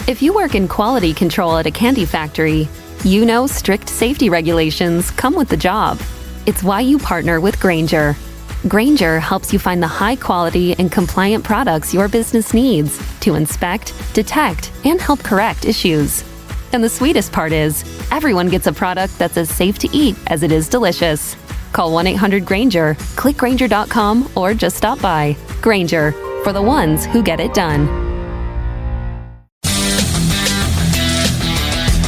If you work in quality control at a candy factory, you know strict safety regulations come with the job. It's why you partner with Grainger. Grainger helps you find the high-quality and compliant products your business needs to inspect, detect, and help correct issues. And the sweetest part is, everyone gets a product that's as safe to eat as it is delicious. Call 1-800-GRAINGER, click Grainger.com, or just stop by. Grainger, for the ones who get it done.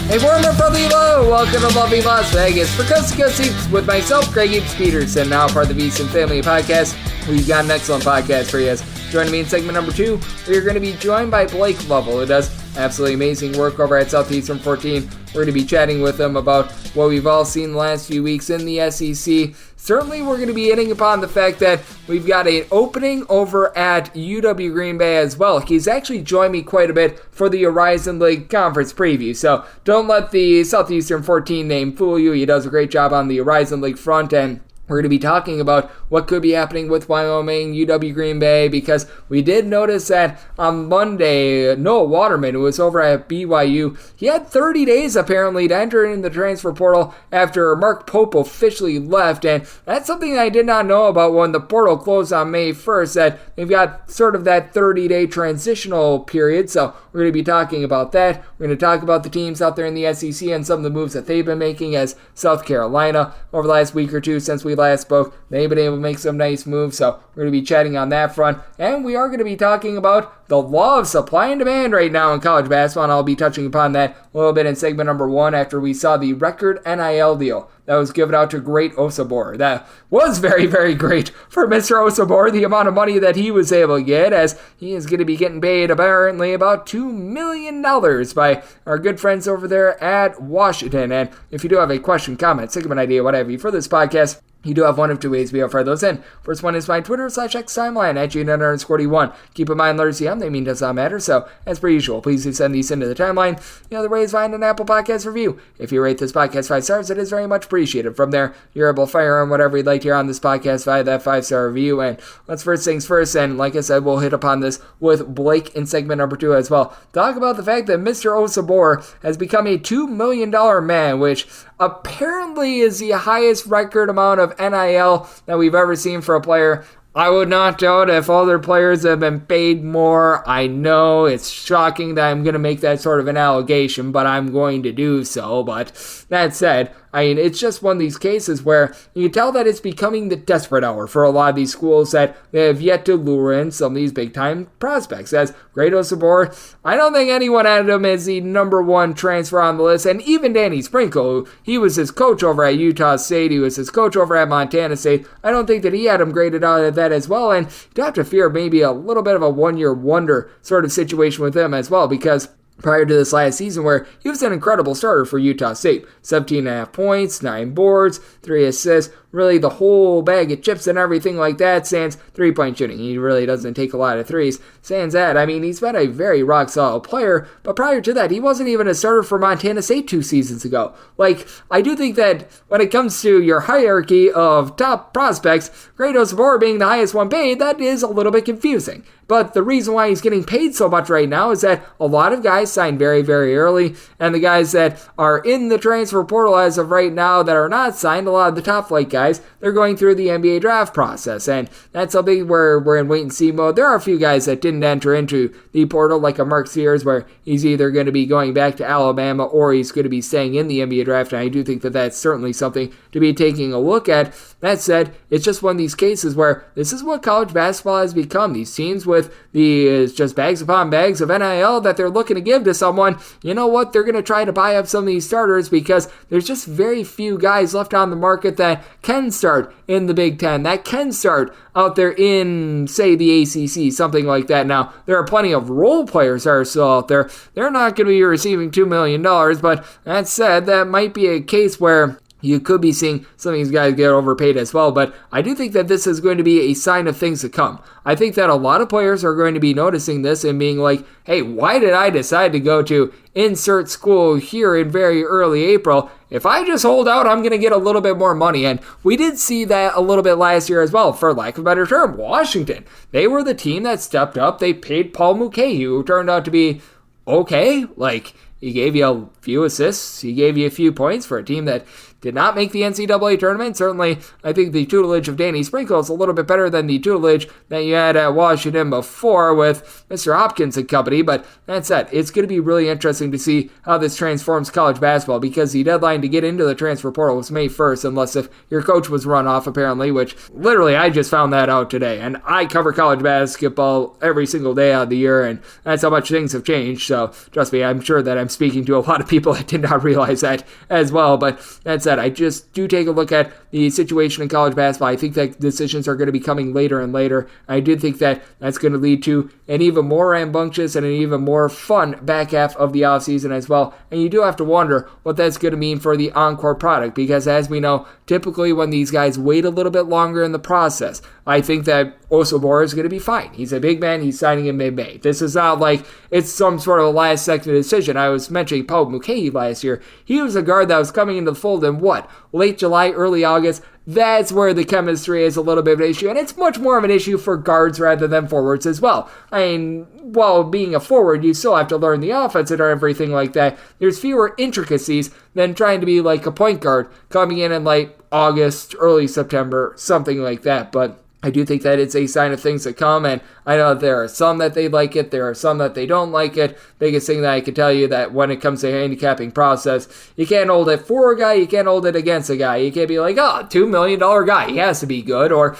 Hey, warm up, brother, hello. Welcome to lovely Las Vegas for Coast to Coast Seats with myself, Greg Eaps Peterson, now part of the VSiN Family Podcast. We've got an excellent podcast for you. Joining me in segment number 2, we are going to be joined by Blake Lovell, who does absolutely amazing work over at Southeastern 14. We're going to be chatting with him about what we've all seen the last few weeks in the SEC. Certainly, we're going to be hitting upon the fact that we've got an opening over at UW Green Bay as well. He's actually joined me quite a bit for the Horizon League Conference preview, so don't let the Southeastern 14 name fool you. He does a great job on the Horizon League front, and we're going to be talking about what could be happening with Wyoming, UW Green Bay, because we did notice that on Monday, Noah Waterman, who was over at BYU, he had 30 days apparently to enter in the transfer portal after Mark Pope officially left, and that's something I did not know about when the portal closed on May 1st, that they've got sort of that 30-day transitional period, so we're going to be talking about that. We're going to talk about the teams out there in the SEC and some of the moves that they've been making, as South Carolina over the last week or two since we last spoke, they've been able to make some nice moves, so we're going to be chatting on that front, and we are going to be talking about the law of supply and demand right now in college basketball, and I'll be touching upon that a little bit in segment number 1 after we saw the record NIL deal that was given out to Great Osobor. That was very, very great for Mr. Osobor, the amount of money that he was able to get, as he is going to be getting paid apparently about $2 million by our good friends over there at Washington. And if you do have a question, comment, segment idea, whatever for this podcast, you do have one of two ways to be able to fire those in. First one is my Twitter/X timeline at @G_41. Keep in mind, letters CM, they mean does not matter. So, as per usual, please do send these into the timeline. The other way is find an Apple Podcast review. If you rate this podcast 5 stars, it is very much appreciated. From there, you're able to fire on whatever you'd like to hear on this podcast via that 5-star review. And let's first things first, and like I said, we'll hit upon this with Blake in segment number 2 as well. Talk about the fact that Mr. Osobor has become a $2 million man, which apparently is the highest record amount of NIL that we've ever seen for a player. I would not doubt if other players have been paid more. I know it's shocking that I'm going to make that sort of an allegation, but I'm going to do so. But that said, I mean, it's just one of these cases where you can tell that it's becoming the desperate hour for a lot of these schools that they have yet to lure in some of these big-time prospects. As Great Osobor, I don't think anyone had him as the number 1 transfer on the list, and even Danny Sprinkle, he was his coach over at Utah State, he was his coach over at Montana State, I don't think that he had him graded out of that as well, and you do have to fear maybe a little bit of a one-year wonder sort of situation with him as well, because prior to this last season where he was an incredible starter for Utah State. 17.5 points, 9 boards, 3 assists, really the whole bag of chips and everything like that. Sans three-point shooting. He really doesn't take a lot of threes. Sans that, I mean, he's been a very rock-solid player, but prior to that, he wasn't even a starter for Montana State 2 seasons ago. Like, I do think that when it comes to your hierarchy of top prospects, Great Osobor being the highest one paid, that is a little bit confusing. But the reason why he's getting paid so much right now is that a lot of guys signed very, very early, and the guys that are in the transfer portal as of right now that are not signed, a lot of the top flight guys, they're going through the NBA draft process, and that's something where we're in wait-and-see mode. There are a few guys that didn't enter into the portal, like a Mark Sears, where he's either going to be going back to Alabama or he's going to be staying in the NBA draft, and I do think that that's certainly something to be taking a look at. That said, it's just one of these cases where this is what college basketball has become. These teams with the just bags upon bags of NIL that they're looking to give to someone, you know what, they're going to try to buy up some of these starters because there's just very few guys left on the market that can start in the Big Ten, that can start out there in, say, the ACC, something like that. Now, there are plenty of role players that are still out there. They're not going to be receiving $2 million, but that said, that might be a case where you could be seeing some of these guys get overpaid as well, but I do think that this is going to be a sign of things to come. I think that a lot of players are going to be noticing this and being like, hey, why did I decide to go to insert school here in very early April? If I just hold out, I'm going to get a little bit more money. And we did see that a little bit last year as well, for lack of a better term. Washington, they were the team that stepped up. They paid Paul Mulcahy, who turned out to be okay. Like, he gave you a few assists. He gave you a few points for a team that did not make the NCAA tournament. Certainly, I think the tutelage of Danny Sprinkle is a little bit better than the tutelage that you had at Washington before with Mr. Hopkins and company. But that said, it's going to be really interesting to see how this transforms college basketball, because the deadline to get into the transfer portal was May 1st, unless if your coach was run off, apparently, which literally I just found that out today. And I cover college basketball every single day out of the year, and that's how much things have changed. So trust me, I'm sure that I'm speaking to a lot of people that did not realize that as well. But that said, I just do take a look at the situation in college basketball. I think that decisions are going to be coming later and later. I do think that that's going to lead to an even more rambunctious and an even more fun back half of the offseason as well. And you do have to wonder what that's going to mean for the on-court product, because as we know, typically when these guys wait a little bit longer in the process, I think that Osobor is going to be fine. He's a big man. He's signing in mid-May. This is not like it's some sort of a last-second decision. I was mentioning Paul Mulcahy last year. He was a guard that was coming into the fold in late July, early August. That's where the chemistry is a little bit of an issue, and it's much more of an issue for guards rather than forwards as well. I mean, while being a forward, you still have to learn the offense and everything like that. There's fewer intricacies than trying to be like a point guard coming in late August, early September, something like that. But I do think that it's a sign of things to come, and I know there are some that they like it, there are some that they don't like it. Biggest thing that I can tell you that when it comes to handicapping process, you can't hold it for a guy, you can't hold it against a guy. You can't be like, $2 million guy, he has to be good, or,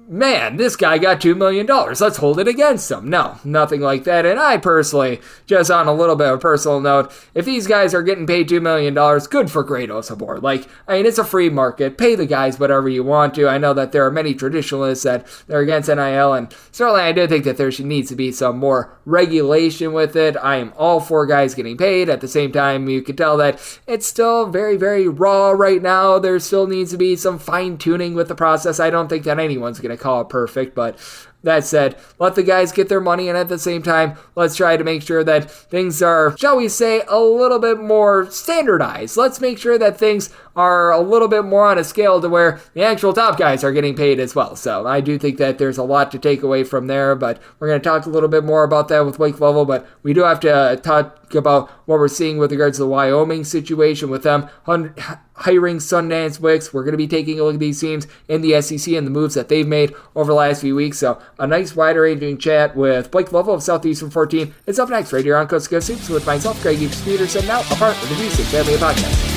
man, this guy got $2 million, let's hold it against him. No, nothing like that. And I personally, just on a little bit of a personal note, if these guys are getting paid $2 million, good for Great Osobor. It's a free market. Pay the guys whatever you want to. I know that there are many traditionalists that are against NIL, and certainly I do think that there needs to be some more regulation with it. I am all for guys getting paid. At the same time, you can tell that it's still very, very raw right now. There still needs to be some fine-tuning with the process. I don't think that anyone's going to call it perfect, but that said, let the guys get their money, and at the same time, let's try to make sure that things are, shall we say, a little bit more standardized. Let's make sure that things are a little bit more on a scale to where the actual top guys are getting paid as well. So I do think that there's a lot to take away from there, but we're going to talk a little bit more about that with Blake Lovell, but we do have to talk about what we're seeing with regards to the Wyoming situation with them hiring Sunny Wicks. We're going to be taking a look at these teams in the SEC and the moves that they've made over the last few weeks. So a nice wide-ranging chat with Blake Lovell of Southeastern 14. It's up next right here on Coast to Coast Hoops with myself, Greg Peterson, now a part of the VSiN Family Podcast.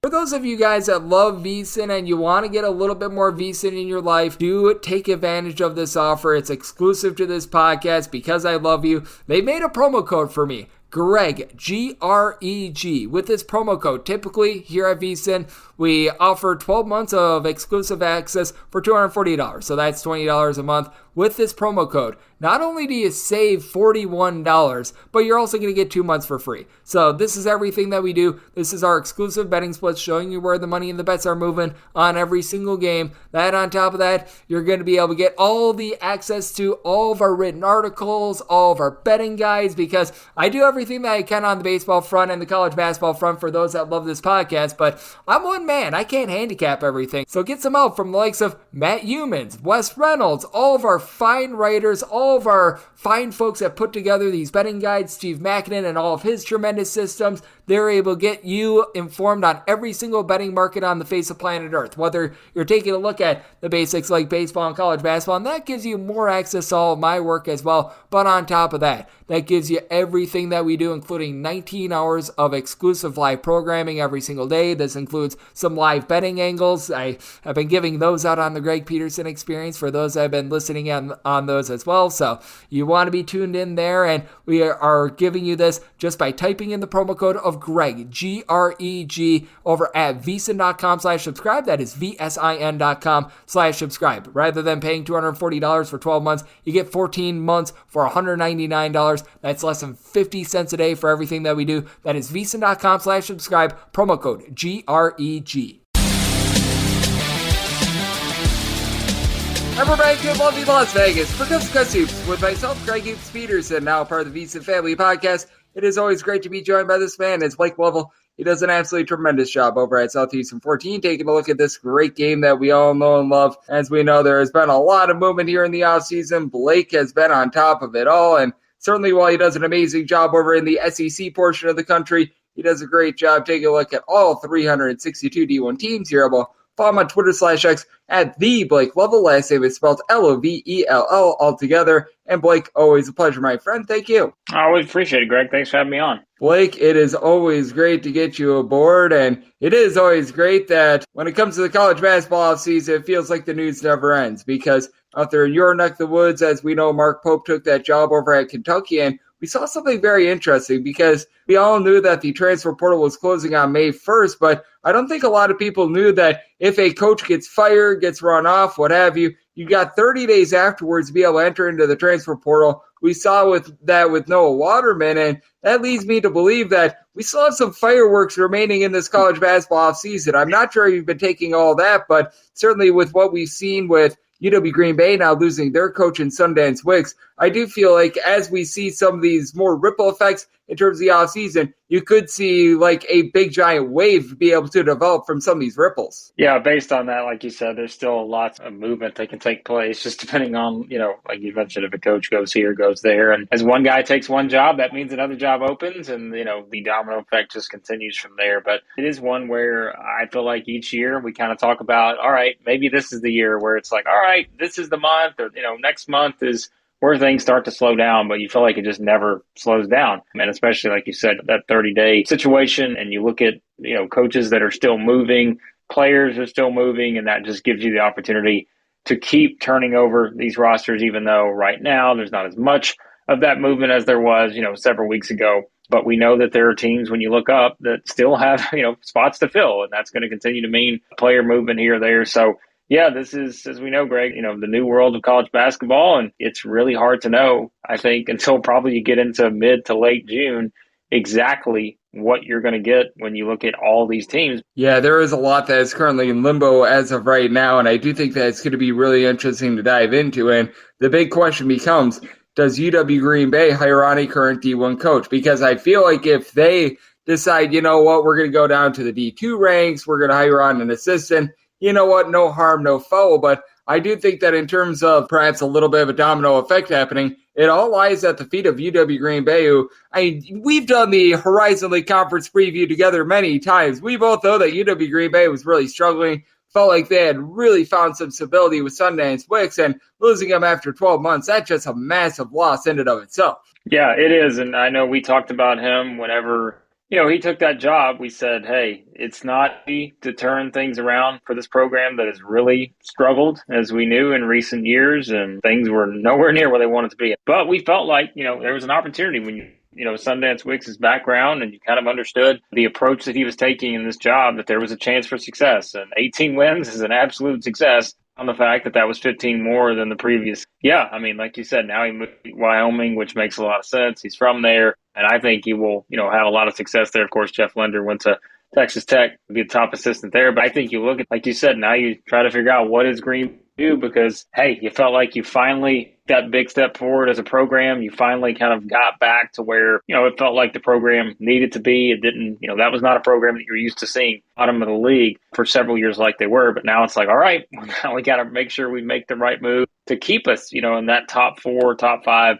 For those of you guys that love VSiN and you want to get a little bit more VSiN in your life, do take advantage of this offer. It's exclusive to this podcast because I love you. They made a promo code for me. Greg, G-R-E-G. With this promo code, typically here at VSiN, we offer 12 months of exclusive access for $240. So that's $20 a month. With this promo code, not only do you save $41, but you're also going to get 2 months for free. So this is everything that we do. This is our exclusive betting splits showing you where the money and the bets are moving on every single game. That on top of that, you're going to be able to get all the access to all of our written articles, all of our betting guides, because I do everything that I can on the baseball front and the college basketball front for those that love this podcast, but I'm one man. I can't handicap everything. So get some help from the likes of Matt Humans, Wes Reynolds, all of our fine writers, all of our fine folks that put together these betting guides, Steve Mackinnon and all of his tremendous systems. They're able to get you informed on every single betting market on the face of planet Earth, whether you're taking a look at the basics like baseball and college basketball, and that gives you more access to all of my work as well. But on top of that, that gives you everything that we do, including 19 hours of exclusive live programming every single day. This includes some live betting angles. I have been giving those out on the Greg Peterson Experience for those that have been listening on those as well. So you want to be tuned in there, and we are giving you this just by typing in the promo code of Greg, G-R-E-G, over at VSiN.com/subscribe. That is VSIN.com/subscribe. Rather than paying $240 for 12 months, you get 14 months for $199. That's less than 50 cents a day for everything that we do. That is VSiN.com/subscribe, promo code GREG. And we're back in lovely Las Vegas for Coast to Coast Hoops with myself, Greg Peterson, now part of the VSiN Family Podcast. It is always great to be joined by this man, as Blake Lovell he does an absolutely tremendous job over at Southeastern 14, taking a look at this great game that we all know and love. As we know, there has been a lot of movement here in the offseason. Blake has been on top of it all, and certainly while he does an amazing job over in the SEC portion of the country, he does a great job taking a look at all 362 D1 teams. You're able to follow him on Twitter/X at the Blake Lovell. Last name is spelled Lovell altogether. And Blake, always a pleasure, my friend. Thank you. I always appreciate it, Greg. Thanks for having me on. Blake, it is always great to get you aboard, and it is always great that when it comes to the college basketball offseason, it feels like the news never ends, because out there in your neck of the woods, as we know, Mark Pope took that job over at Kentucky, and we saw something very interesting because we all knew that the transfer portal was closing on May 1st, but I don't think a lot of people knew that if a coach gets fired, gets run off, what have you, you got 30 days afterwards to be able to enter into the transfer portal. We saw with Noah Waterman, and that leads me to believe that we still have some fireworks remaining in this college basketball offseason. I'm not sure you've been taking all that, but certainly with what we've seen with UW Green Bay now losing their coach in Sunny Wicks, I do feel like as we see some of these more ripple effects in terms of the offseason, you could see like a big giant wave be able to develop from some of these ripples. Yeah, based on that, like you said, there's still lots of movement that can take place, just depending on, like you mentioned, if a coach goes here, goes there. And as one guy takes one job, that means another job opens, and, the domino effect just continues from there. But it is one where I feel like each year we kind of talk about, all right, maybe this is the year where it's like, all right, this is the month, or, next month is where things start to slow down, but you feel like it just never slows down. And especially, like you said, that 30-day situation, and you look at, coaches that are still moving, players are still moving, and that just gives you the opportunity to keep turning over these rosters, even though right now there's not as much of that movement as there was, several weeks ago. But we know that there are teams, when you look up, that still have, spots to fill, and that's going to continue to mean player movement here or there. So yeah, this is, as we know, Greg, the new world of college basketball, and it's really hard to know, I think, until probably you get into mid to late June, exactly what you're going to get when you look at all these teams. Yeah, there is a lot that is currently in limbo as of right now, and I do think that it's going to be really interesting to dive into. And the big question becomes, does UW Green Bay hire on a current D1 coach? Because I feel like if they decide, we're going to go down to the D2 ranks, we're going to hire on an assistant, you know what, no harm, no foul. But I do think that in terms of perhaps a little bit of a domino effect happening, it all lies at the feet of UW Green Bay, who, we've done the Horizon League Conference preview together many times. We both know that UW Green Bay was really struggling, felt like they had really found some stability with Sunny Wicks, and losing him after 12 months, that's just a massive loss in and of itself. Yeah, it is, and I know we talked about him whenever he took that job. We said, hey, it's not easy to turn things around for this program that has really struggled, as we knew in recent years, and things were nowhere near where they wanted to be. But we felt like, there was an opportunity when Sunny Wicks' background, and you kind of understood the approach that he was taking in this job, that there was a chance for success. And 18 wins is an absolute success on the fact that was 15 more than the previous. Yeah, like you said, now he moved to Wyoming, which makes a lot of sense. He's from there, and I think he will, have a lot of success there. Of course, Jeff Linder went to Texas Tech, be the top assistant there. But I think you look at, like you said, now you try to figure out what is Green do, because, hey, you felt like you finally got a big step forward as a program. You finally kind of got back to where, it felt like the program needed to be. It didn't, that was not a program that you're used to seeing bottom of the league for several years like they were. But now it's like, all right, now we got to make sure we make the right move to keep us, in that top 4, top 5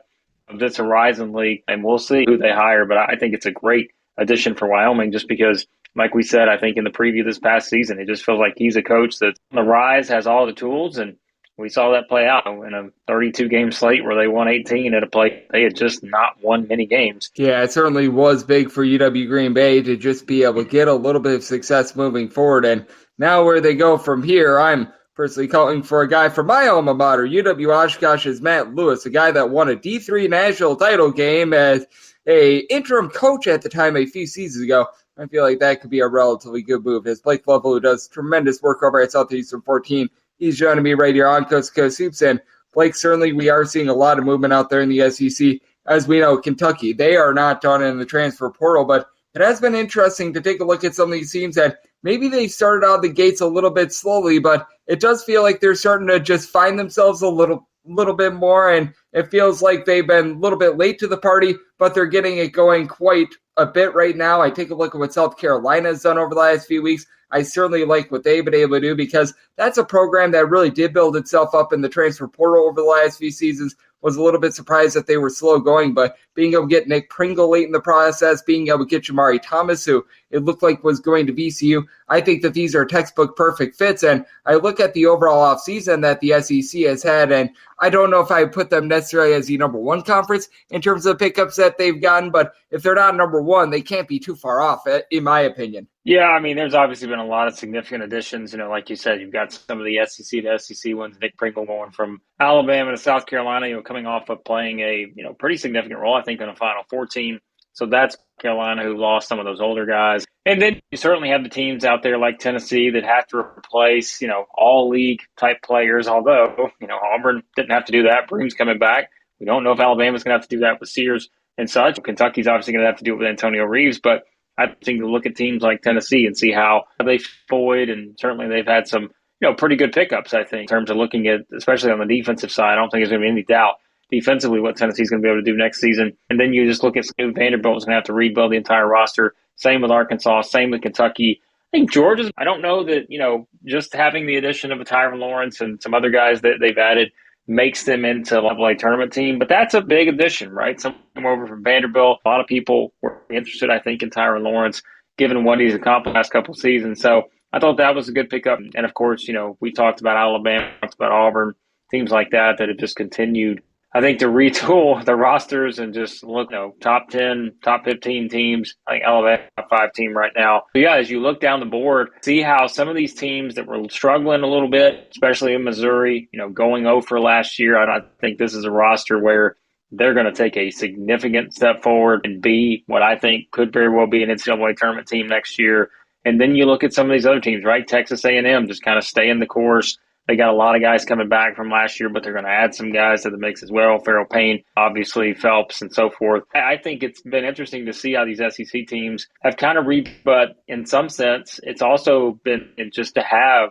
of this Horizon League. And we'll see who they hire. But I think it's a great addition for Wyoming, just because, like we said, I think in the preview this past season, it just feels like he's a coach that's on the rise, has all the tools, and we saw that play out in a 32-game slate where they won 18 at a play. They had just not won many games. Yeah, it certainly was big for UW Green Bay to just be able to get a little bit of success moving forward. And now where they go from here, I'm personally calling for a guy from my alma mater, UW Oshkosh's Matt Lewis, a guy that won a D3 national title game as a interim coach at the time a few seasons ago. I feel like that could be a relatively good move. As Blake Lovell, who does tremendous work over at Southeastern 14, he's joining me right here on Coast to Coast Hoops. And Blake, certainly we are seeing a lot of movement out there in the SEC. As we know, Kentucky, they are not done in the transfer portal, but it has been interesting to take a look at some of these teams that maybe they started out the gates a little bit slowly, but it does feel like they're starting to just find themselves a little bit more, and it feels like they've been a little bit late to the party, but they're getting it going quite a bit right now. I take a look at what South Carolina has done over the last few weeks. I certainly like what they've been able to do because that's a program that really did build itself up in the transfer portal over the last few seasons. Was a little bit surprised that they were slow going, but being able to get Nick Pringle late in the process, being able to get Jamari Thomas, who it looked like was going to VCU, I think that these are textbook perfect fits. And I look at the overall offseason that the SEC has had, and I don't know if I put them necessarily as the number one conference in terms of the pickups that they've gotten, but if they're not number one, they can't be too far off, in my opinion. Yeah, I mean, there's obviously been a lot of significant additions. Like you said, you've got some of the SEC to SEC ones, Nick Pringle going from Alabama to South Carolina, coming off of playing a, pretty significant role, I think, in a Final Four team. So that's Carolina, who lost some of those older guys. And then you certainly have the teams out there like Tennessee that have to replace, all league type players, although, Auburn didn't have to do that. Broom's coming back. We don't know if Alabama's going to have to do that with Sears and such. Kentucky's obviously going to have to do it with Antonio Reeves, but I think to look at teams like Tennessee and see how they void, and certainly they've had some, pretty good pickups, I think, in terms of looking at, especially on the defensive side. I don't think there's going to be any doubt defensively what Tennessee's going to be able to do next season. And then you just look at Vanderbilt's going to have to rebuild the entire roster. Same with Arkansas, same with Kentucky. I think Georgia's, I don't know that, just having the addition of a Tyron Lawrence and some other guys that they've added makes them into a level A tournament team, but that's a big addition, right? Someone over from Vanderbilt. A lot of people were interested, I think, in Tyron Lawrence, given what he's accomplished the last couple of seasons. So I thought that was a good pickup. And of course, we talked about Alabama, talked about Auburn, teams like that have just continued, I think, to retool the rosters and just look, top 10, top 15 teams. I think Alabama top 5 team right now. But yeah, as you look down the board, see how some of these teams that were struggling a little bit, especially in Missouri, going 0 for last year, I think this is a roster where they're going to take a significant step forward and be what I think could very well be an NCAA tournament team next year. And then you look at some of these other teams, right? Texas A&M just kind of staying the course. They got a lot of guys coming back from last year, but they're going to add some guys to the mix as well. Farrell Payne, obviously, Phelps, and so forth. I think it's been interesting to see how these SEC teams have kind of but in some sense, it's also been just to have,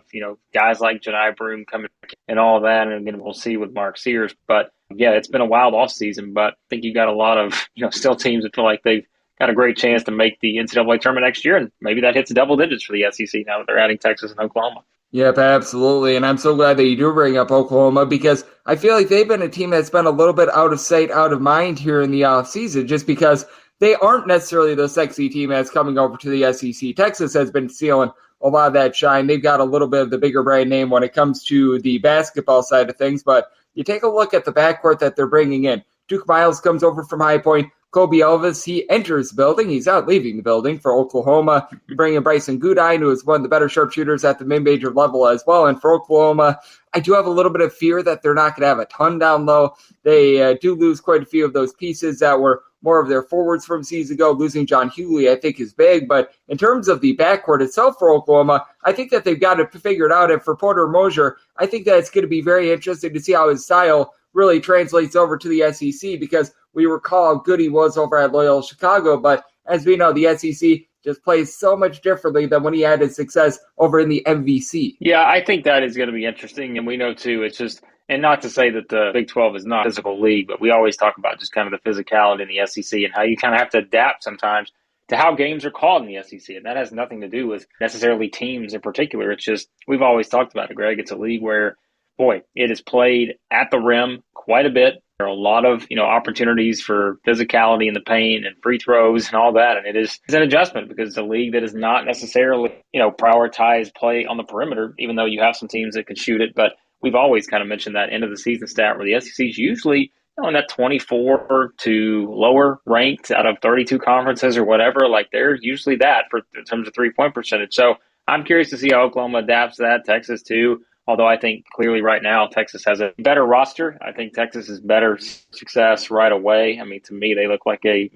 guys like Jani Broom coming and all that. And again, we'll see with Mark Sears. But yeah, it's been a wild offseason, but I think you got a lot of, still teams that feel like they've got a great chance to make the NCAA tournament next year. And maybe that hits double digits for the SEC now that they're adding Texas and Oklahoma. Yep, absolutely. And I'm so glad that you do bring up Oklahoma because I feel like they've been a team that's been a little bit out of sight, out of mind here in the offseason just because they aren't necessarily the sexy team that's coming over to the SEC. Texas has been stealing a lot of that shine. They've got a little bit of the bigger brand name when it comes to the basketball side of things, but you take a look at the backcourt that they're bringing in. Duke Miles comes over from High Point. Kobe Elvis, he enters the building. He's not leaving the building for Oklahoma. You bring in Bryson Gudine, who is one of the better sharpshooters at the mid-major level as well. And for Oklahoma, I do have a little bit of fear that they're not going to have a ton down low. They do lose quite a few of those pieces that were more of their forwards from season ago. Losing John Hughley, I think, is big. But in terms of the backcourt itself for Oklahoma, I think that they've got it figured out. And for Porter Moser, I think that it's going to be very interesting to see how his style really translates over to the SEC because we recall how good he was over at Loyola Chicago, but as we know, the SEC just plays so much differently than when he had his success over in the MVC. Yeah, I think that is going to be interesting, and we know too, it's just, and not to say that the Big 12 is not a physical league, but we always talk about just kind of the physicality in the SEC and how you kind of have to adapt sometimes to how games are called in the SEC, and that has nothing to do with necessarily teams in particular. It's just, we've always talked about it, Greg. It's a league where, boy, it is played at the rim quite a bit. There are a lot of, opportunities for physicality in the paint and free throws and all that. And it's an adjustment because it's a league that is not necessarily, prioritize play on the perimeter, even though you have some teams that can shoot it. But we've always kind of mentioned that end of the season stat where the SEC is usually in that 24 to lower ranked out of 32 conferences or whatever. Like they're usually that in terms of 3-point percentage. So I'm curious to see how Oklahoma adapts to that. Texas too. Although I think clearly right now Texas has a better roster. I think Texas is better success right away. I mean, to me, they look like a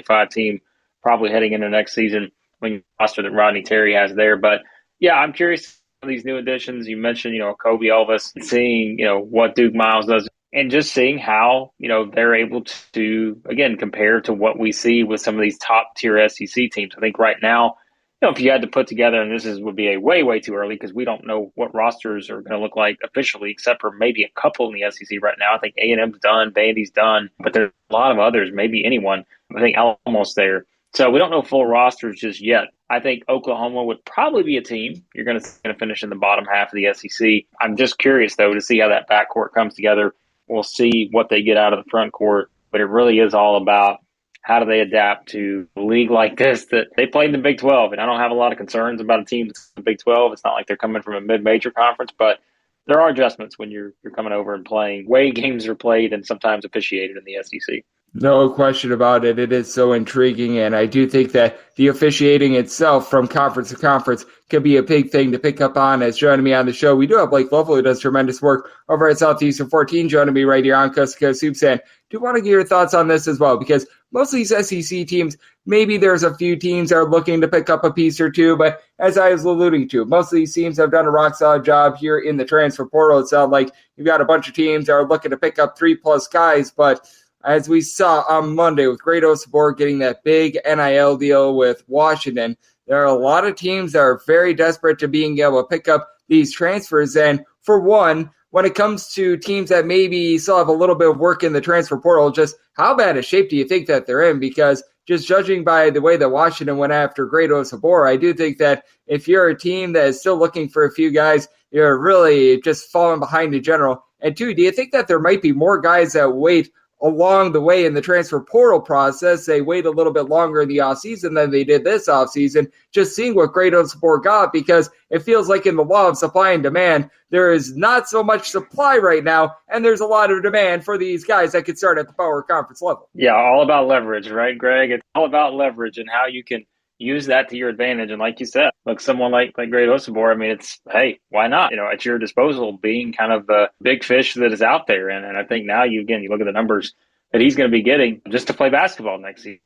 5 team probably heading into next season when roster that Rodney Terry has there. But yeah, I'm curious about these new additions. You mentioned, Kobe Elvis, seeing, what Duke Miles does and just seeing how, they're able to, again, compare to what we see with some of these top tier SEC teams. I think right now, if you had to put together, and would be a way too early because we don't know what rosters are going to look like officially, except for maybe a couple in the SEC right now. I think A&M's done, Vandy's done, but there's a lot of others, maybe anyone. I think almost there So we don't know full rosters just yet. I think Oklahoma would probably be a team you're going to finish in the bottom half of the SEC. I'm just curious, though, to see how that backcourt comes together. We'll see what they get out of the front court, but it really is all about how do they adapt to a league like this that they played in the Big 12, and I don't have a lot of concerns about a team that's in the Big 12. It's not like they're coming from a mid-major conference, but there are adjustments when you're coming over and playing. Way games are played and sometimes officiated in the SEC. No question about it. It is so intriguing, and I do think that the officiating itself from conference to conference could be a big thing to pick up on. As joining me on the show, we do have Blake Lovell, who does tremendous work over at Southeastern 14, joining me right here on Coast to Coast Hoops. And do want to get your thoughts on this as well, because most of these SEC teams, maybe there's a few teams that are looking to pick up a piece or two, but as I was alluding to, most of these teams have done a rock-solid job here in the transfer portal. It sounds like you've got a bunch of teams that are looking to pick up 3+ guys, but as we saw on Monday with Great Osobor getting that big NIL deal with Washington, there are a lot of teams that are very desperate to being able to pick up these transfers. And for one, when it comes to teams that maybe still have a little bit of work in the transfer portal, just how bad a shape do you think that they're in? Because just judging by the way that Washington went after Great Osobor, I do think that if you're a team that is still looking for a few guys, you're really just falling behind in general. And two, do you think that there might be more guys that wait along the way in the transfer portal process? They wait a little bit longer in the offseason than they did this offseason, just seeing what Great Osobor got, because it feels like in the law of supply and demand, there is not so much supply right now, and there's a lot of demand for these guys that could start at the Power Conference level. Yeah, all about leverage, right, Greg? It's all about leverage and how you can use that to your advantage. And like you said, look, someone like Great Osobor, I mean, it's, hey, why not? At your disposal, being kind of the big fish that is out there. And I think now you look at the numbers that he's going to be getting just to play basketball next season.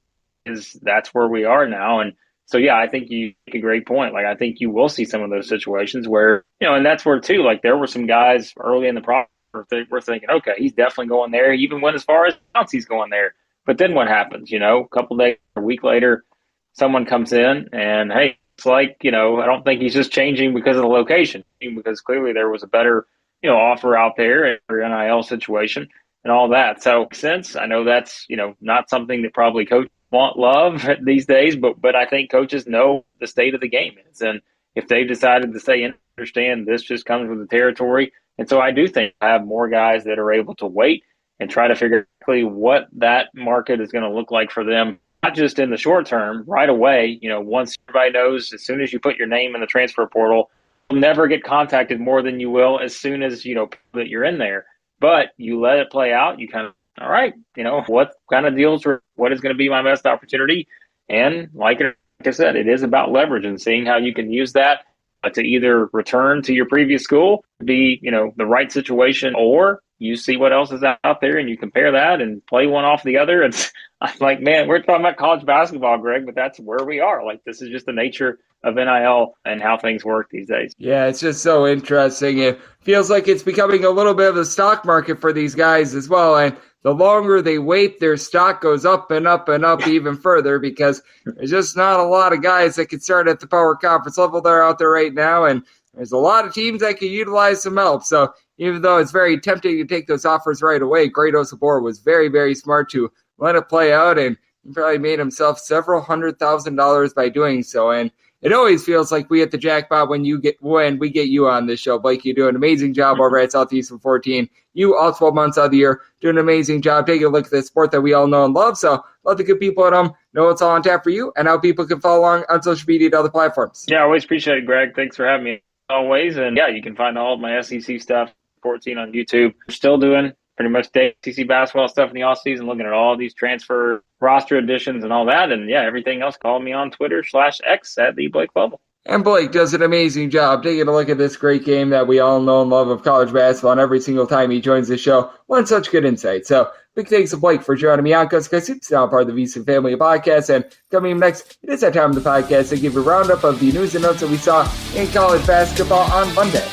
That's where we are now. And so, yeah, I think you make a great point. Like, I think you will see some of those situations where, and that's where too, like there were some guys early in the process we're thinking, okay, he's definitely going there. He even went as far as he's going there. But then what happens? A couple days, a week later, someone comes in and, hey, it's like, I don't think he's just changing because of the location, because clearly there was a better, offer out there for NIL situation and all that. So since I know that's, not something that probably coaches love these days, but I think coaches know the state of the game is. And if they've decided to say, understand this just comes with the territory. And so I do think I have more guys that are able to wait and try to figure out what that market is going to look like for them. Not just in the short term, right away, once everybody knows, as soon as you put your name in the transfer portal, you'll never get contacted more than you will as soon as, that you're in there. But you let it play out, you kind of, all right, what kind of deals or what is going to be my best opportunity? And like I said, it is about leverage and seeing how you can use that to either return to your previous school, be, the right situation, or you see what else is out there and you compare that and play one off the other. I'm like, man, we're talking about college basketball, Greg, but that's where we are. Like, this is just the nature of NIL and how things work these days. Yeah, it's just so interesting. It feels like it's becoming a little bit of a stock market for these guys as well. And the longer they wait, their stock goes up and up and up even further, because there's just not a lot of guys that can start at the Power Conference level that are out there right now. And there's a lot of teams that can utilize some help. So even though it's very tempting to take those offers right away, Great Osobor was very, very smart to let it play out, and he probably made himself several $100,000 by doing so. And it always feels like we hit the jackpot when we get you on this show. Blake, you do an amazing job over at Southeastern 14. You, all 12 months out of the year, do an amazing job taking a look at the sport that we all know and love. So let the good people at home know what's all on tap for you and how people can follow along on social media and other platforms. Yeah, I always appreciate it, Greg. Thanks for having me always. And yeah, you can find all of my SEC stuff, 14 on YouTube. We're still doing pretty much SEC basketball stuff in the offseason, looking at all these transfer roster additions and all that. And yeah, everything else, call me on Twitter/X at the Blake Lovell. And Blake does an amazing job taking a look at this great game that we all know and love of college basketball, and every single time he joins the show, one such good insight. So big thanks to Blake for joining me on Coast to Coast Hoops, now part of the VSiN family of podcasts. And coming up next, it is that time of the podcast to give a roundup of the news and notes that we saw in college basketball on Monday.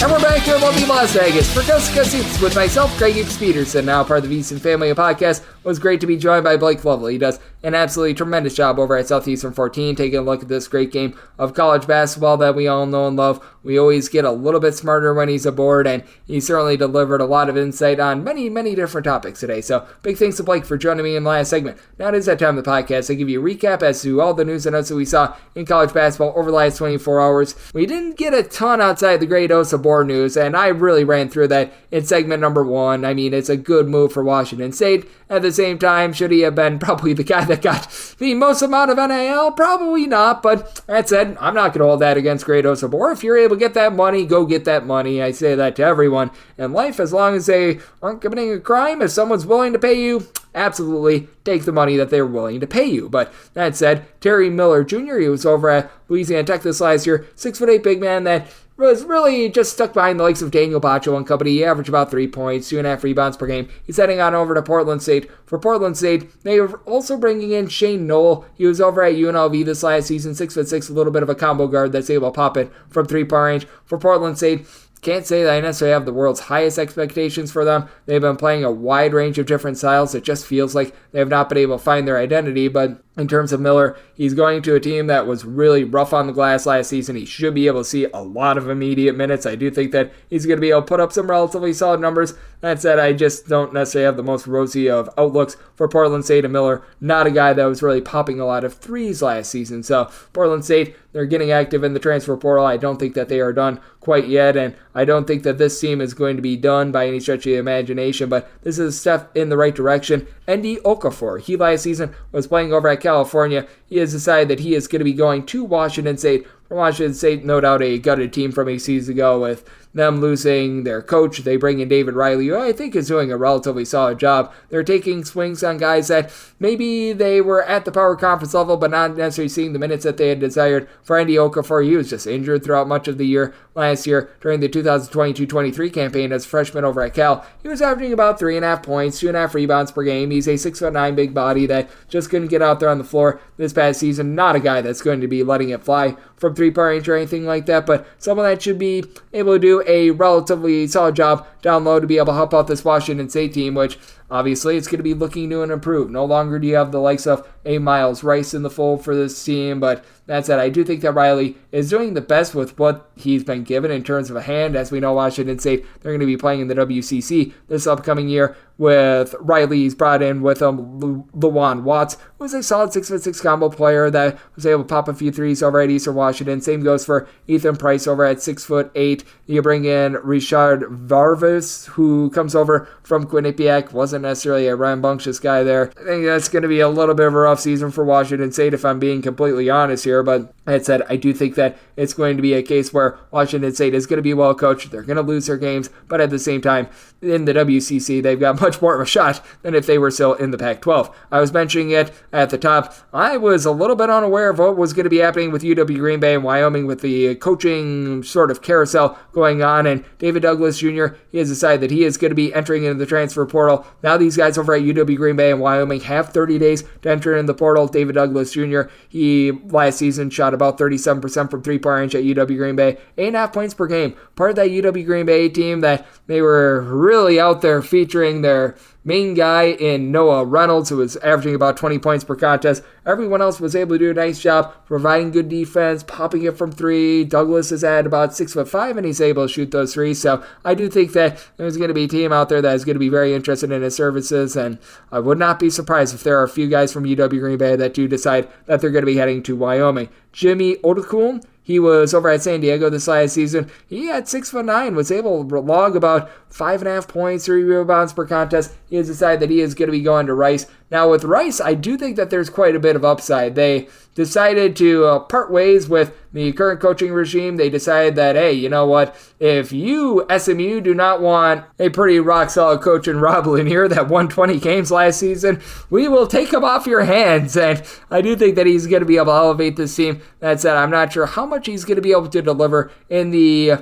And we're back here in lovely Las Vegas for Coast to Coast Hoops with myself, Greg Hoops Peterson, now part of the VSiN family podcast. It was great to be joined by Blake Lovell. He does an absolutely tremendous job over at Southeastern 14, taking a look at this great game of college basketball that we all know and love. We always get a little bit smarter when he's aboard, and he certainly delivered a lot of insight on many, many different topics today. So big thanks to Blake for joining me in the last segment. Now it is that time of the podcast. I give you a recap as to all the news and notes that we saw in college basketball over the last 24 hours. We didn't get a ton outside the Great Osobor news, and I really ran through that in segment number 1. I mean, it's a good move for Washington State. At the same time, should he have been probably the guy that got the most amount of NIL? Probably not, but that said, I'm not going to hold that against Great Osobor. If you're able to get that money, go get that money. I say that to everyone in life, as long as they aren't committing a crime. If someone's willing to pay you, absolutely take the money that they're willing to pay you. But that said, Terry Miller Jr., he was over at Louisiana Tech this last year, 6'8" big man that was really just stuck behind the likes of Daniel Baccio and company. He averaged about 3 points, 2.5 rebounds per game. He's heading on over to Portland State. For Portland State, they were also bringing in Shane Knoll. He was over at UNLV this last season, 6'6", a little bit of a combo guard that's able to pop it from 3-point range. For Portland State, can't say that I necessarily have the world's highest expectations for them. They've been playing a wide range of different styles. It just feels like they have not been able to find their identity, but in terms of Miller, he's going to a team that was really rough on the glass last season. He should be able to see a lot of immediate minutes. I do think that he's going to be able to put up some relatively solid numbers. That said, I just don't necessarily have the most rosy of outlooks for Portland State and Miller. Not a guy that was really popping a lot of threes last season. So Portland State, they're getting active in the transfer portal. I don't think that they are done quite yet, and I don't think that this team is going to be done by any stretch of the imagination, but this is a step in the right direction. Andy Okafor, he last season was playing over at California. He has decided that he is going to be going to Washington State. For Washington State, no doubt a gutted team from a season ago with them losing their coach. They bring in David Riley, who I think is doing a relatively solid job. They're taking swings on guys that maybe they were at the power conference level, but not necessarily seeing the minutes that they had desired. For Andy Okafor, he was just injured throughout much of the year last year during the 2022-23 campaign as a freshman over at Cal. He was averaging about 3.5 points, 2.5 rebounds per game. He's a 6'9" big body that just couldn't get out there on the floor this past season. Not a guy that's going to be letting it fly from 3-point range or anything like that, but someone that should be able to do a relatively solid job down low to be able to help out this Washington State team, which obviously it's going to be looking new and improved. No longer do you have the likes of a Miles Rice in the fold for this team, but that said, I do think that Riley is doing the best with what he's been given in terms of a hand. As we know, Washington State, they're going to be playing in the WCC this upcoming year. With Riley, he's brought in with him Lawan Watts, who was a solid 6'6" combo player that was able to pop a few threes over at Eastern Washington. Same goes for Ethan Price over at 6'8". You bring in Richard Vargas, who comes over from Quinnipiac. Wasn't necessarily a rambunctious guy there. I think that's going to be a little bit of a rough season for Washington State, if I'm being completely honest here. But that said, I do think that it's going to be a case where Washington State is going to be well coached. They're going to lose their games, but at the same time, in the WCC, they've got much more of a shot than if they were still in the Pac-12. I was mentioning it at the top. I was a little bit unaware of what was going to be happening with UW Green Bay and Wyoming with the coaching sort of carousel going on, and David Douglas Jr., he has decided that he is going to be entering into the transfer portal. Now these guys over at UW Green Bay and Wyoming have 30 days to enter in the portal. David Douglas Jr., he last season shot about 37% from 3-point range at UW Green Bay, 8.5 points per game. Part of that UW Green Bay team that they were really out there featuring their main guy in Noah Reynolds, who was averaging about 20 points per contest. Everyone else was able to do a nice job providing good defense, popping it from 3. Douglas is at about 6'5", and he's able to shoot those threes. So I do think that there's going to be a team out there that is going to be very interested in his services, and I would not be surprised if there are a few guys from UW Green Bay that do decide that they're going to be heading to Wyoming. Jimmy Odekun, he was over at San Diego this last season. He had 6'9", was able to log about 5.5 points, 3 rebounds per contest. He has decided that he is going to be going to Rice. Now with Rice, I do think that there's quite a bit of upside. They decided to part ways with the current coaching regime. They decided that, hey, you know what? If you, SMU, do not want a pretty rock-solid coach in Rob Lanier that won 20 games last season, we will take him off your hands. And I do think that he's going to be able to elevate this team. That said, I'm not sure how much he's going to be able to deliver in the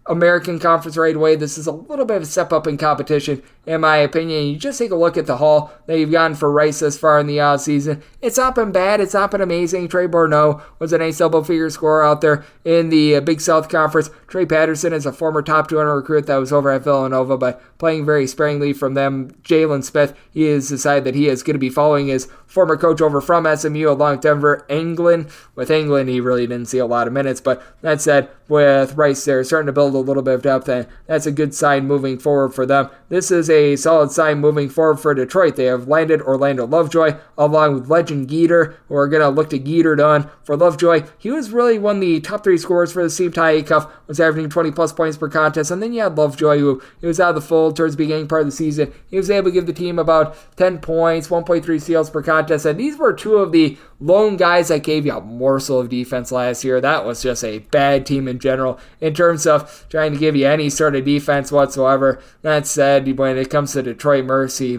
American Conference right away. This is a little bit of a step up in competition, in my opinion. You just take a look at the haul that you've gotten for Rice thus far in the offseason. It's not been bad. It's not been amazing. Trey Borneau was a nice double-figure scorer out there in the Big South Conference. Trey Patterson is a former top 200 recruit that was over at Villanova, but playing very sparingly from them. Jalen Smith, he has decided that he is going to be following his former coach over from SMU along with Denver England. With England, he really didn't see a lot of minutes, but that said, with Rice, they're starting to build a little bit of depth, and that's a good sign moving forward for them. This is a solid sign moving forward for Detroit. They have landed Orlando Lovejoy along with legend Geeter, who are going to look to Geeter done. For Lovejoy, he was really one of the top 3 scorers for the team. Ty Acuff was averaging 20-plus points per contest, and then you had Lovejoy, who he was out of the fold towards the beginning part of the season. He was able to give the team about 10 points, 1.3 steals per contest, and these were 2 of the lone guys that gave you a morsel of defense last year. That was just a bad team in general in terms of trying to give you any sort of defense whatsoever. That said, when it comes to Detroit, mercy,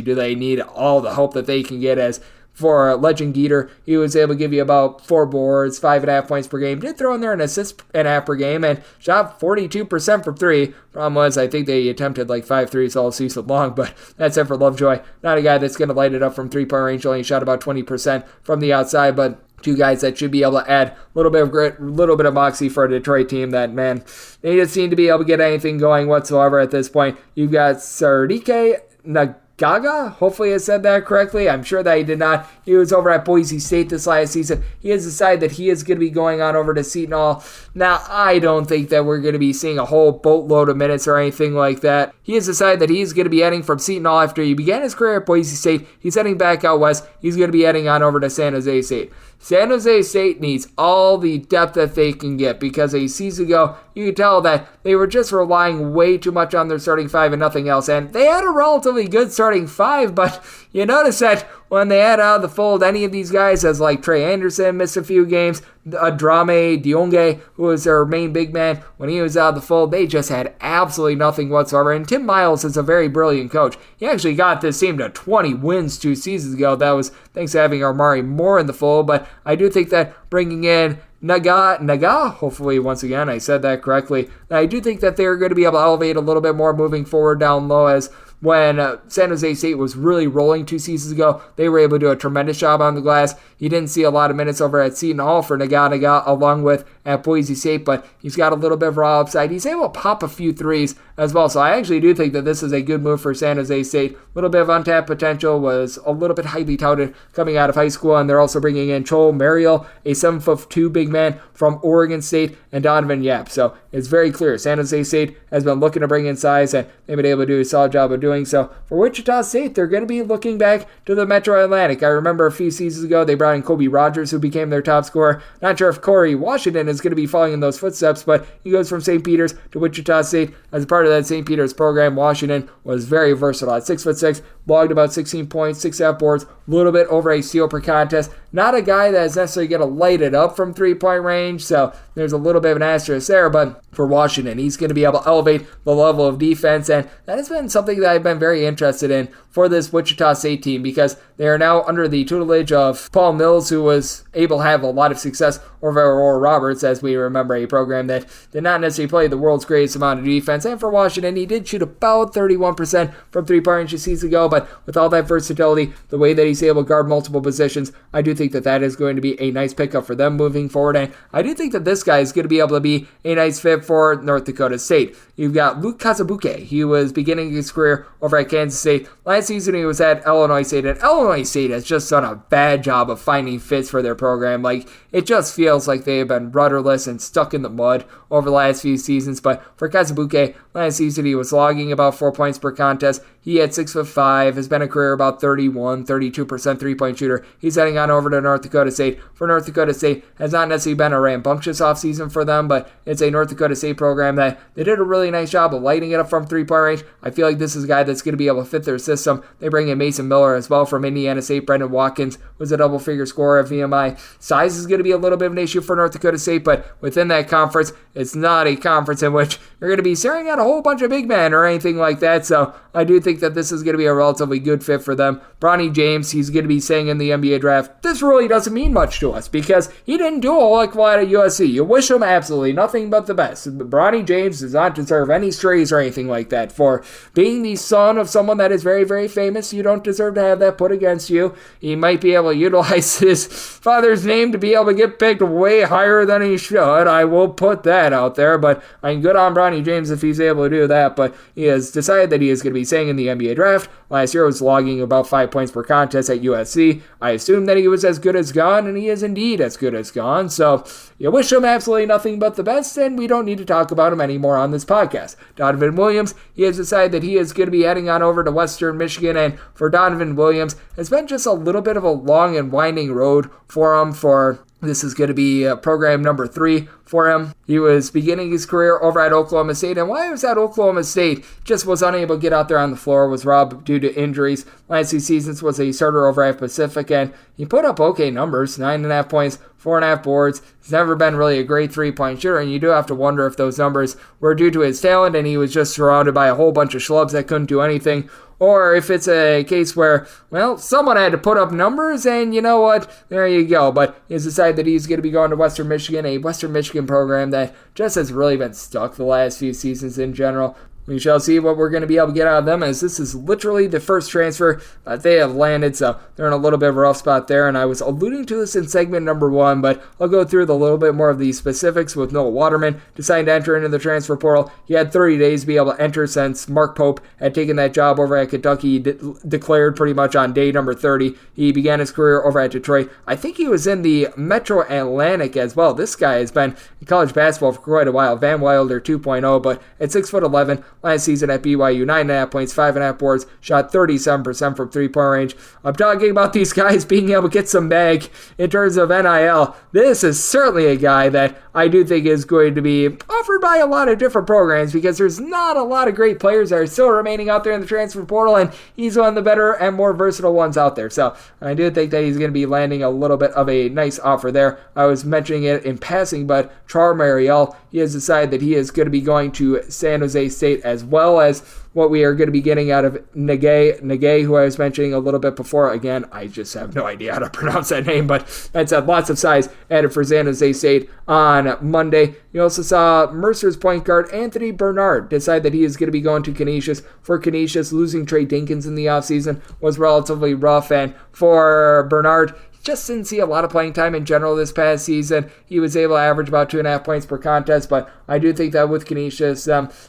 do they need all the help that they can get. As for legend Geeter, he was able to give you about 4 boards, 5.5 points per game. Did throw in there an assist and a half per game and shot 42% from 3. Problem was, I think they attempted like 5 threes all season long, but that's it for Lovejoy. Not a guy that's going to light it up from 3-point range. Only shot about 20% from the outside, but 2 guys that should be able to add a little bit of grit, a little bit of moxie for a Detroit team that, man, they just seem to be able to get anything going whatsoever at this point. You've got Sardike Nagaga, hopefully I said that correctly. I'm sure that he did not. He was over at Boise State this last season. He has decided that he is going to be going on over to Seton Hall. Now, I don't think that we're going to be seeing a whole boatload of minutes or anything like that. He has decided that he's going to be heading from Seton Hall after he began his career at Boise State. He's heading back out west. He's going to be heading on over to San Jose State. San Jose State needs all the depth that they can get, because a season ago, you could tell that they were just relying way too much on their starting 5 and nothing else. And they had a relatively good starting 5, but you notice that when they had out of the fold any of these guys, as like Trey Anderson missed a few games, Drame Dionge, who was their main big man, when he was out of the fold, they just had absolutely nothing whatsoever. And Tim Miles is a very brilliant coach. He actually got this team to 20 wins 2 seasons ago. That was thanks to having Amari Moore in the fold, but I do think that bringing in Naga, hopefully once again I said that correctly, I do think that they're going to be able to elevate a little bit more moving forward down low, as when San Jose State was really rolling 2 seasons ago, they were able to do a tremendous job on the glass. You didn't see a lot of minutes over at Seton Hall for Naga along with at Boise State, but he's got a little bit of raw upside. He's able to pop a few threes as well, so I actually do think that this is a good move for San Jose State. A little bit of untapped potential, was a little bit highly touted coming out of high school, and they're also bringing in Joel Mariel, a 7'2" big man from Oregon State, and Donovan Yap. So it's very clear San Jose State has been looking to bring in size, and they've been able to do a solid job of doing so. For Wichita State, they're going to be looking back to the Metro Atlantic. I remember a few seasons ago they brought in Kobe Rogers, who became their top scorer. Not sure if Corey Washington is going to be following in those footsteps, but he goes from St. Peter's to Wichita State. As a part of that St. Peter's program, Washington was very versatile. At 6'6", logged about 16 points, 6.5 boards, a little bit over a steal per contest. Not a guy that is necessarily going to light it up from 3-point range, so there's a little bit of an asterisk there, but for Washington, he's going to be able to elevate the level of defense, and that has been something that I've been very interested in for this Wichita State team, because they are now under the tutelage of Paul Mills, who was able to have a lot of success over Oral Roberts, as we remember, a program that did not necessarily play the world's greatest amount of defense. And for Washington, he did shoot about 31% from 3-point range a season ago, but with all that versatility, the way that he's able to guard multiple positions, I do think that that is going to be a nice pickup for them moving forward, and I do think that this guy is going to be able to be a nice fit for North Dakota State. You've got Luke Kazabuke. He was beginning his career over at Kansas State. Last season he was at Illinois State, and Illinois State has just done a bad job of finding fits for their program. Like, it just feels like they have been rudderless and stuck in the mud over the last few seasons. But for Kazabuke, last season he was logging about 4 points per contest. He had 6'5", has been a career about 32% 3-point shooter. He's heading on over to North Dakota State. For North Dakota State, has not necessarily been a rambunctious offseason for them, but it's a North Dakota State program that they did a really nice job of lighting it up from 3-point range. I feel like this is a guy that's going to be able to fit their system. They bring in Mason Miller as well from Indiana State. Brendan Watkins was a double-figure scorer at VMI. Size is going to be a little bit of an issue for North Dakota State, but within that conference, it's not a conference in which you're going to be staring at a whole whole bunch of big men or anything like that, so I do think that this is going to be a relatively good fit for them. Bronny James, he's going to be saying in the NBA draft, this really doesn't mean much to us because he didn't do a whole lot at USC. You wish him absolutely nothing but the best. Bronny James does not deserve any strays or anything like that. For being the son of someone that is very, very famous, you don't deserve to have that put against you. He might be able to utilize his father's name to be able to get picked way higher than he should. I will put that out there, but I'm good on Bronny James if he's able to do that. But he has decided that he is going to be saying in the NBA draft. Last year was logging about 5 points per contest at USC. I assumed that he was as good as gone, and he is indeed as good as gone. So you wish him absolutely nothing but the best, and we don't need to talk about him anymore on this podcast. Donovan Williams, he has decided that he is going to be heading on over to Western Michigan, and for Donovan Williams, it's been just a little bit of a long and winding road for him. This is going to be program number 3 for him. He was beginning his career over at Oklahoma State, and while he was at Oklahoma State, just was unable to get out there on the floor, was robbed due to injuries. Last 2 seasons was a starter over at Pacific, and he put up okay numbers, 9.5 points, 4.5 boards. He's never been really a great three-point shooter, and you do have to wonder if those numbers were due to his talent, and he was just surrounded by a whole bunch of schlubs that couldn't do anything, or if it's a case where, well, someone had to put up numbers, and you know what? There you go. But he's decided that he's going to be going to Western Michigan, a Western Michigan program that just has really been stuck the last few seasons in general. We shall see what we're going to be able to get out of them, as this is literally the first transfer that they have landed, so they're in a little bit of a rough spot there, and I was alluding to this in segment number 1, but I'll go through a little bit more of the specifics. With Noah Waterman deciding to enter into the transfer portal. He had 30 days to be able to enter since Mark Pope had taken that job over at Kentucky. He declared pretty much on day number 30. He began his career over at Detroit. I think he was in the Metro Atlantic as well. This guy has been in college basketball for quite a while. Van Wilder 2.0, but at 6'11", last season at BYU, 9.5 points, 5.5 boards, shot 37% from three-point range. I'm talking about these guys being able to get some bag in terms of NIL. This is certainly a guy that I do think is going to be offered by a lot of different programs, because there's not a lot of great players that are still remaining out there in the transfer portal, and he's one of the better and more versatile ones out there. So I do think that he's going to be landing a little bit of a nice offer there. I was mentioning it in passing, but Char Mariel, he has decided that he is going to be going to San Jose State, as well as what we are going to be getting out of Nagay, who I was mentioning a little bit before. Again, I just have no idea how to pronounce that name, but that's lots of size added for San Jose State on Monday. You also saw Mercer's point guard Anthony Bernard decide that he is going to be going to Canisius. For Canisius, losing Trey Dinkins in the offseason was relatively rough, and for Bernard, just didn't see a lot of playing time in general this past season. He was able to average about 2.5 points per contest, but I do think that with Canisius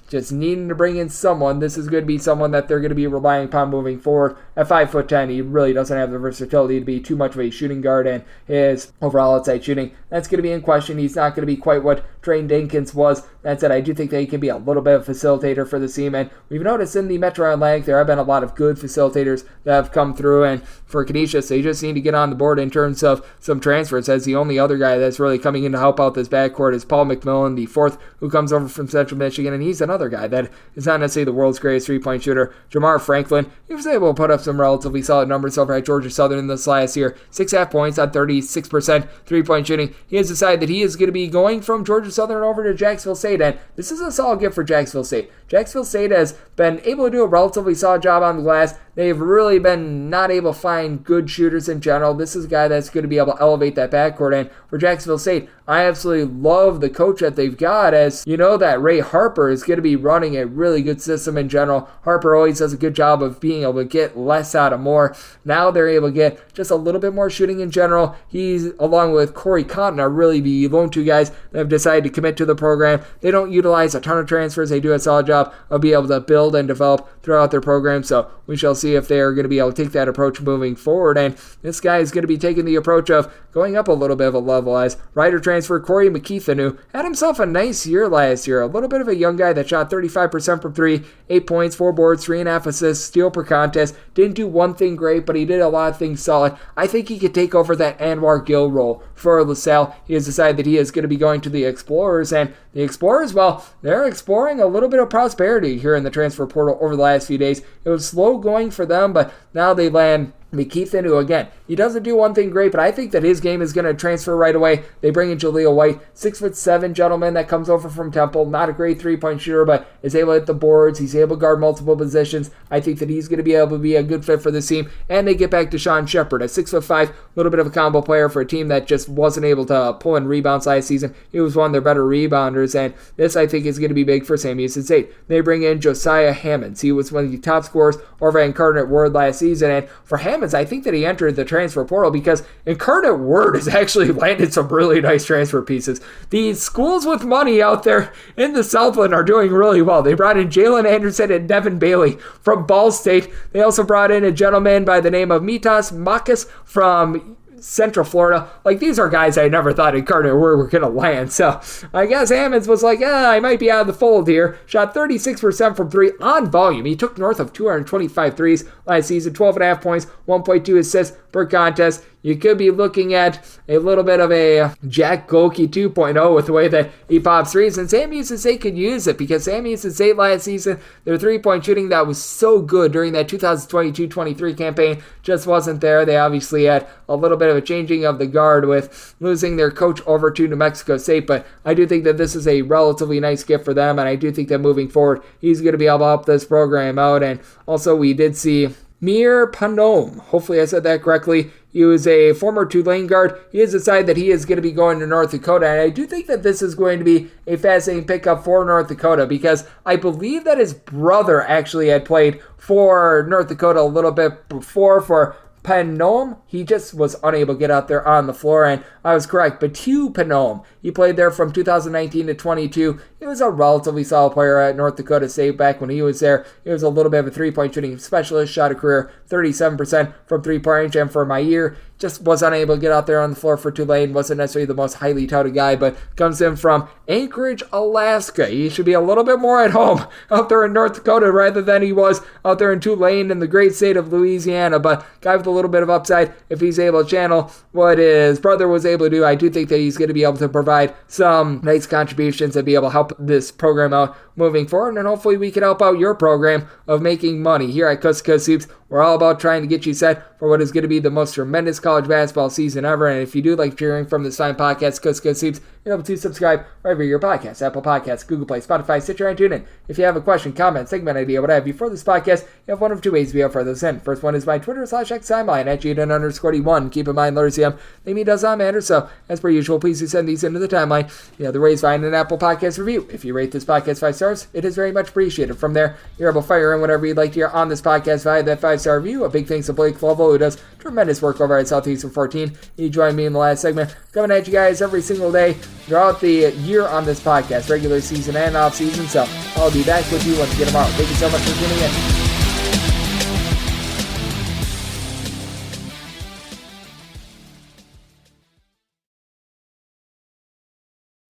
just needing to bring in someone, this is going to be someone that they're going to be relying upon moving forward. At 5'10", he really doesn't have the versatility to be too much of a shooting guard, and his overall outside shooting, that's going to be in question. He's not going to be quite what Trey Dinkins was. That said, I do think that he can be a little bit of a facilitator for the team, and we've noticed in the Metro Atlantic there have been a lot of good facilitators that have come through, and for Canisius, they just need to get on the board in terms of some transfers, as the only other guy that's really coming in to help out this backcourt is Paul McMillan, the fourth, who comes over from Central Michigan, and he's another guy that is not necessarily the world's greatest three-point shooter. Jamar Franklin, he was able to put up some relatively solid numbers over at Georgia Southern this last year. 6.5 points on 36% three-point shooting. He has decided that he is going to be going from Georgia Southern over to Jacksonville State, and this is a solid gift for Jacksonville State. Jacksonville State has been able to do a relatively solid job on the glass. They've really been not able to find good shooters in general. This is a guy that's going to be able to elevate that backcourt. And for Jacksonville State, I absolutely love the coach that they've got, as you know that Ray Harper is going to be running a really good system in general. Harper always does a good job of being able to get less out of more. Now they're able to get just a little bit more shooting in general. He's, along with Corey Cotton, are really the lone two guys that have decided to commit to the program. They don't utilize a ton of transfers. They do a solid job of being able to build and develop throughout their program. So we shall see if they are going to be able to take that approach moving forward. And this guy is going to be taking the approach of going up a little bit of a level, as Rider transfer Corey McKeithen, who had himself a nice year last year. A little bit of a young guy that shot 35% from 3, 8 points, 4 boards, 3.5 assists, steal per contest. Didn't do one thing great, but he did a lot of things solid. I think he could take over that Anwar Gill role for LaSalle. He has decided that he is going to be going to the Explorers, and the Explorers, well, they're exploring a little bit of prosperity here in the transfer portal over the last few days. It was slow going for them, but now they land McKeithen, who again, he doesn't do one thing great, but I think that his game is going to transfer right away. They bring in Jaleel White, 6'7" gentleman that comes over from Temple, not a great three-point shooter, but is able to hit the boards. He's able to guard multiple positions. I think that he's going to be able to be a good fit for this team. And they get back to Sean Shepard, a 6'5", little bit of a combo player for a team that just wasn't able to pull in rebounds last season. He was one of their better rebounders, and this I think is going to be big for Sam Houston State. They bring in Josiah Hammonds. He was one of the top scorers over at Incarnate Word last season, and for Hammonds, I think that he entered the transfer portal because Incarnate Word has actually landed some really nice transfer pieces. The schools with money out there in the Southland are doing really well. They brought in Jalen Anderson and Devin Bailey from Ball State. They also brought in a gentleman by the name of Mitas Makas from Central Florida. Like, these are guys I never thought Incarnate were going to land. So I guess Hammonds was like, I might be out of the fold here. Shot 36% from three on volume. He took north of 225 threes last season, 12.5 points, 1.2 assists per contest. You could be looking at a little bit of a Jack Golke 2.0 with the way that he pops threes, and Sam Houston State could use it because Sam Houston State last season, their three-point shooting that was so good during that 2022-23 campaign just wasn't there. They obviously had a little bit of a changing of the guard with losing their coach over to New Mexico State, but I do think that this is a relatively nice gift for them, and I do think that moving forward, he's going to be able to help this program out. And also we did see Mir Panom, hopefully I said that correctly. He was a former Tulane guard. He has decided that he is going to be going to North Dakota, and I do think that this is going to be a fascinating pickup for North Dakota because I believe that his brother actually had played for North Dakota a little bit before for Panom. He just was unable to get out there on the floor, and I was correct. Batu Panom, he played there from 2019 to 22. He was a relatively solid player at North Dakota State back when he was there. He was a little bit of a three-point shooting specialist, shot a career 37% from three-point range, and for my year, just was unable to get out there on the floor for Tulane. Wasn't necessarily the most highly touted guy, but comes in from Anchorage, Alaska. He should be a little bit more at home out there in North Dakota rather than he was out there in Tulane in the great state of Louisiana, but guy with a little bit of upside if he's able to channel what his brother was able to do. I do think that he's going to be able to provide some nice contributions and be able to help this program out moving forward, and hopefully we can help out your program of making money. Here at Coast to Coast Hoops, we're all about trying to get you set for what is going to be the most tremendous college basketball season ever, and if you do like hearing from this fine podcast, Coast to Coast Hoops, you're able to subscribe wherever your podcasts, Apple Podcasts, Google Play, Spotify, Stitcher, and TuneIn. If you have a question, comment, segment idea, what have you for this podcast, you have one of two ways to be able to throw those in. First one is my Twitter /X timeline at Juden_D1. Keep in mind, Lursium, maybe does not matter, so as per usual, please do send these into the timeline. The other way is find an Apple Podcast review. If you rate this podcast 5 stars, it is very much appreciated. From there, you're able to fire in whatever you'd like to hear on this podcast via that 5-star review. A big thanks to Blake Lovell, who does tremendous work over at Southeastern 14. He joined me in the last segment, coming at you guys every single day throughout the year on this podcast, regular season and off season. So I'll be back with you once again tomorrow. Thank you so much for tuning in.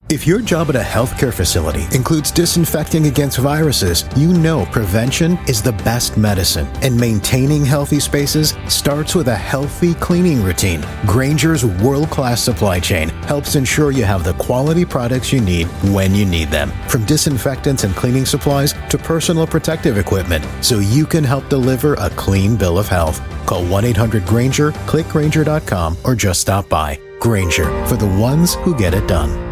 If your job at a healthcare facility includes disinfecting against viruses, you know prevention is the best medicine, and maintaining healthy spaces starts with a healthy cleaning routine. Grainger's world-class supply chain helps ensure you have the quality products you need when you need them, from disinfectants and cleaning supplies to personal protective equipment, so you can help deliver a clean bill of health. Call 1-800-GRAINGER, click Grainger.com, or just stop by. Grainger, for the ones who get it done.